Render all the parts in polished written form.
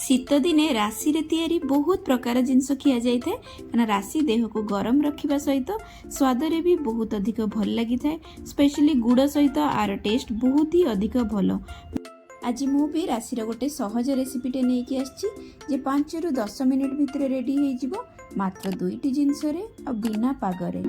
शीत दिने राशि रे तैयारी बहुत प्रकार जिनस खिया जाए कहना राशि देह को गरम रखा सहित स्वाद रे भी बहुत अधिक भल लगी था। स्पेशली गुड़ सहित आर टेस्ट बहुत ही अधिक भल। आज मु भी राशि गोटे सहज रेसिपीटे नहीं आसी 5 ରୁ 10 मिनिट भितर रेडी हो मात्र 2टी जिनस बिना पागरे।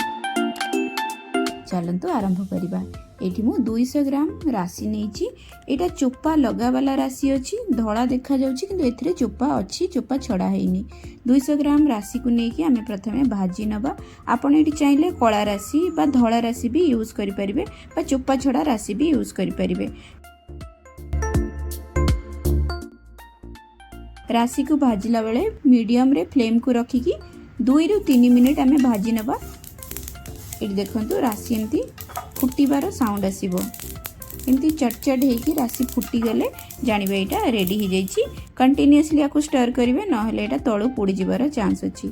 चलतु आरंभ करवा। एठी मु 200 ग्राम राशि नहीं। एटा चोपा लगावाला राशि अच्छी धड़ा देखा जाउची किंतु एथिरे चोपा अच्छी, चोपा छड़ा हैनी। 200 ग्राम राशि को लेकिन आम प्रथमे भाजी नवा। आपन एठी चाहिले कला राशि बा धड़ा राशि भी यूज करि परिबे बा चोपा छड़ा राशि भी यूज करि परिबे। राशि को भाजिला बेले मीडियम रे फ्लेम को रखिकी 2 ରୁ 3 मिनिट आम भाजी नवा। ये देखो राशि एमती फुटबार साउंड आसब एमती चटचट होगी राशि फुटीगले जानवे यहाँ रेडी हो जाइए। कंटिन्यूअसली आपको स्टर करेंगे ना तलू पोड़ी जीवार चांस अच्छी।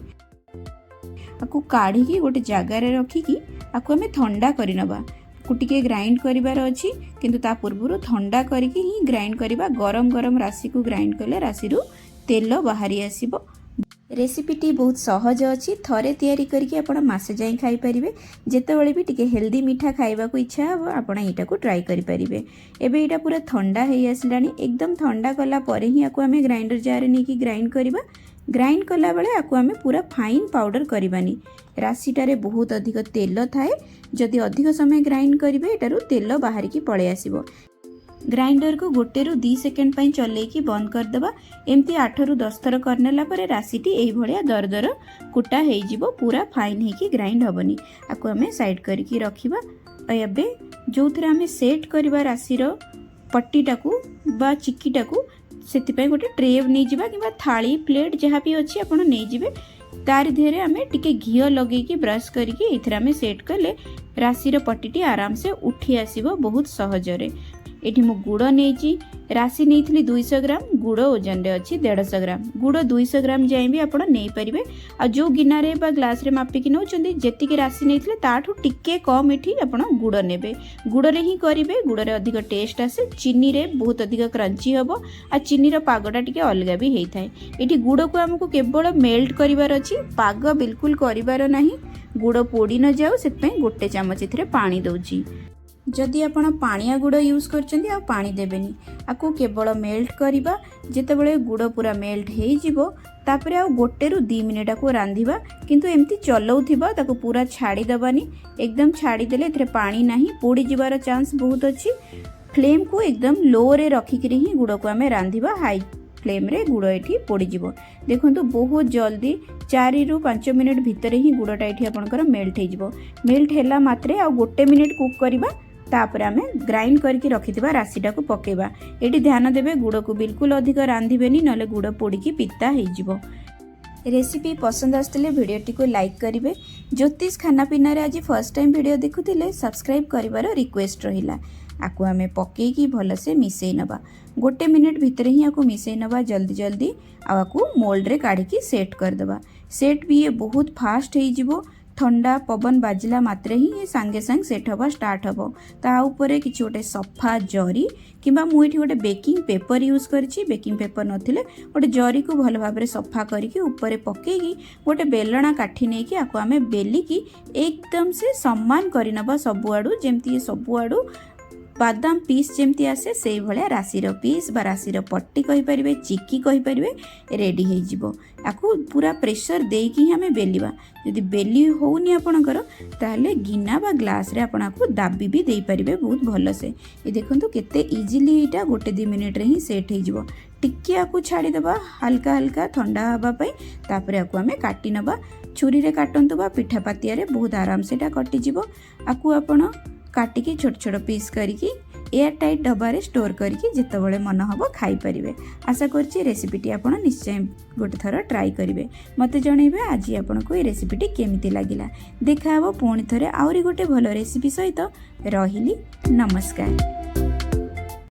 आपको काढ़ी गोटे जगार रखिकी आपको आम ठंडा करनवा। टिके ग्राइंड करार अच्छी किंतु ता पूर्व ठंडा करके ही ग्राइंड करवा। गरम गरम राशि को ग्राइंड कले राशि तेल बाहरी आसब। रेसिपीटी बहुत सहज अच्छी। थरे तैयारी करके आपण मासे जाई खाई परिबे। जेतेबेले भी टिके हेल्दी मीठा खाइबा को इच्छा हो आपण एटा को ट्राई करि परिबे। एबे एटा पूरा ठंडा हे आसलानी। एकदम ठंडा कला परे ही आको हमें ग्राइंडर जार ने की ग्राइंड करबा। ग्राइंड कला बेले आको हमें पूरा फाइन पाउडर करबानी। राशिटारे बहुत अधिक तेल थाए। जदि अधिक समय ग्राइंड करिवे एटारु तेल बाहर की पळे आसीबो। ग्राइंडर को 1 ରୁ 2 सेकेंड पाई चलेकी बंद करदेबा। एमती 8 ରୁ 10 थर करनेला परे राशिटी एई भलिया दरदर कुटा हेजिबो। पूरा फाइन हेकी ग्राइंड हबनी। आको हमें साइड करके रखिबा। एबे जोथरे हमें सेट करबा राशिर पट्टीटाकू बा चिक्कीटाकू सेति गोटे ट्रे नहीं जिबा किबा थाली प्लेट जहाँ भी अच्छी आपण नहीं जिबे। तार धीरे आमे टिके घियो लगेकी ब्रश करके एथरा आमे सेट कले राशिर पट्टीटी आराम से उठी आसीबो बहुत सहजरे। एठी मु गुड़ नहीं राशि नहीं 200 ग्राम गुड़ ओजन रे अच्छी 150 ग्राम। गुड़ 200 ग्राम जाए भी आप नहीं पारे। आ जो गिनारे बा ग्लास रे मापिकी नौचंदी जेतिकी राशि नहीं ताठू टिके कम एठी आपण गुड़ नेबे। गुड़ रे ही करिवे। गुड़ रे अधिक टेस्ट आसे। चीनी रे बहुत अधिक क्रंची हबो। आ चीनी रो पागटा टिके अलगा भी हेई थाए। एठी गुड़ को हमको केवल मेल्ट करिवार अछि। पाग बिल्कुल करिवार नाही। गुड़ पोड़ी न जाऊ सेतपई गोटे चामच एथिरे पानी दउची। जदि आपण पानिया गुड़ यूज करछंती आ पानी देबेनी। आको केवल मेल्ट करिबा। जेतेबेले गुड़ पूरा मेल्ट हेई जिवो तापरे आ 1 ରୁ 2 मिनिट को रांधिबा। किंतु एमती चलौथिबा ताको पूरा छाड़ी दबानी। एकदम छाड़ी देले एथरे पानी नाही पोड़ी जिवार चांस बहुत अछि। फ्लेम को एकदम लो रे रखिकरी ही गुड़ को आमे रांधिबा। हाई फ्लेम रे गुड़ एठी पोड़ी जिवो। देखंतु बहुत जल्दी 4 ରୁ 5 मिनिट भितर ही गुड़टा एठी आपनकर मेल्ट हे जिवो। मेल्ट हैला मात्रे आ 1 मिनिट कुक करिबा। तापर आमे ग्राइंड करके रखिथिबा राशिटा को पकेबा। एटी ध्यान देबे गुड़ को बिल्कुल अधिक रांधिबेनी नले गुड़ पोड़ीकी पिता हे जिवो। रेसिपी पसंद आसले वीडियोटी को लाइक करिवे। ज्योतिष खाना पीना रे आज फर्स्ट टाइम वीडियो देखुथिले सब्सक्राइब करिवार रिक्वेस्ट रहिला। आको आमे पकेकी भलसे मिसेई नबा। 1 मिनिट भितर ही आको मिसेई नबा जल्दी जल्दी। आको मोल्ड रे काढिकी सेट कर देबा। सेट भी ये बहुत फास्ट हे जिवो। ठंडा पवन बाजिला मात्रे ही ये सांगे सांग सेट हवा स्टार्ट हबो। ता ऊपर किछि गोटे सफा जरी किबा मु एठी गोटे बेकिंग पेपर यूज करछि। बेकिंग पेपर नथिले गोटे जरी को भल भाबरे सफा करके ऊपर पकेकी गोटे बेलणा काठी नै कि आको आमे बेलिकी एकदम से सम्मान करिनबा सबु आडू। जेमती सबु आडू बादाम पीस जेमती आसे से भलिया राशिर पीस बा राशिर पट्टी कहि परिबे चिक्की कहि परिबे रेडी हे जिवो। आको पूरा प्रेशर देकी ही हमें बेलिबा। यदि बेली होउनी आपणकर ताले गिना बा ग्लास रे आपण को दाबी भी देई परिबे बहुत भलो से। ए देखंतु केते इजीली एटा 1-2 मिनिट रे ही सेट हे जिवो। टिके आको छाड़ी देबा हल्का हल्का ठंडा हबा पई। तापरे आको हमें काटी नबा। छुरी रे काटंतु बा पिठा पातिया रे बहुत आराम से एटा कटि जिवो। आको आपण काटिकी छोट छोट पीस करिकी एयर टाइट डब्बा स्टोर करके जितेबाला मन हम खाई पारे। आशा करछि रेसिपीटी आपण निश्चय गोटे थर ट्राई करेंगे। मत जनइबे आज आपन को ये रेसिपीटी केमिति लागिला। देखा पुणी थरे आउरी गोटे भल रेसिपी सहित रहिली। नमस्कार।